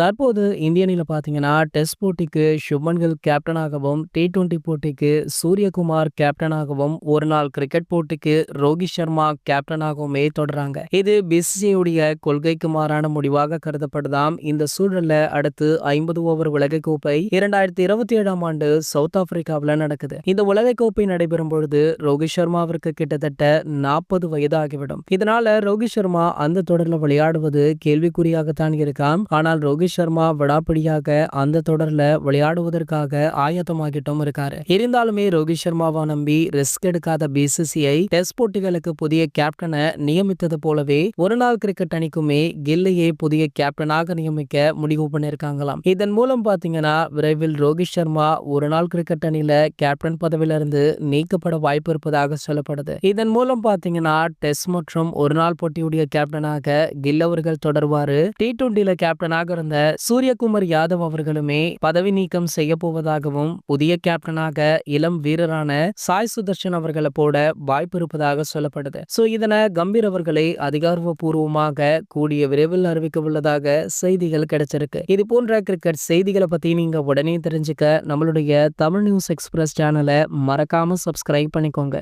தற்போது இந்திய அணியில பார்த்தீங்கன்னா, டெஸ்ட் போட்டிக்கு சுப்மன் கில் கேப்டனாகவும், T20 போட்டிக்கு சூரியகுமார் கேப்டனாகவும், ஒருநாள் கிரிக்கெட் போட்டிக்கு ரோஹித் சர்மா கேப்டனாகவுமே தொடர்றாங்க. இது பிசிசிஐ உடைய கொள்கைக்கு மாறான முடிவாக கருதப்படுதாம். இந்த சூழல்ல அடுத்து 50 ஓவர் உலகக்கோப்பை 2027ஆம் ஆண்டு சவுத் ஆப்பிரிக்காவில் நடக்குது. இந்த உலகக்கோப்பை நடைபெறும் பொழுது ரோஹித் சர்மாவிற்கு கிட்டத்தட்ட 40 வயது ஆகிவிடும். இதனால ரோஹித் சர்மா அந்த தொடர்ல விளையாடுவது கேள்விக்குறியாகத்தான் இருக்காம். ஆனால் ரோஹித் சர்மா விடாப்பிடியாக அந்த தொடர்ல விளையாடுவதற்காக ஆயத்தமாகிட்டும் இருக்காரு. இருந்தாலுமே ரோஹித் சர்மாவை நம்பி ரிஸ்க் எடுக்காத பிசிசிஐ டெஸ்ட் போட்டிகளுக்கு புதிய கேப்டனை நியமித்தது போலவே ஒருநாள் கிரிக்கெட் அணிக்குமே கில்லையே புதிய கேப்டனாக நியமிக்க முடிவு பண்ணிருக்காங்களாம். இதன் மூலம் பாத்தீங்கன்னா விரைவில் ரோஹித் சர்மா ஒருநாள் கிரிக்கெட் அணியில கேப்டன் பதவியிலிருந்து நீக்கப்பட வாய்ப்பு இருப்பதாக சொல்லப்படுது. இதன் மூலம் பாத்தீங்கன்னா டெஸ்ட் மற்றும் ஒருநாள் போட்டியுடைய கேப்டனாக கில் அவர்கள் தொடர்வாரு. T20ல கேப்டனாக இருந்த சூரியகுமார் யாதவ் அவர்களுமே பதவி நீக்கம் செய்ய போவதாகவும், புதிய கேப்டனாக இளம் வீரரான சாய் சுதர்ஷன் அவர்களை போட வாய்ப்பு இருப்பதாக சொல்லப்படுது. இதனை கம்பீர் அவர்களை அதிகாரப்பூர்வமாக கூடிய விரைவில் அறிவிக்க உள்ளதாக செய்திகள் கிடைச்சிருக்கு. இது போன்ற கிரிக்கெட் செய்திகளை பத்தி நீங்க உடனே தெரிஞ்சுக்க நம்மளுடைய தமிழ் நியூஸ் எக்ஸ்பிரஸ் சேனலை மறக்காம சப்ஸ்கிரைப் பண்ணிக்கோங்க.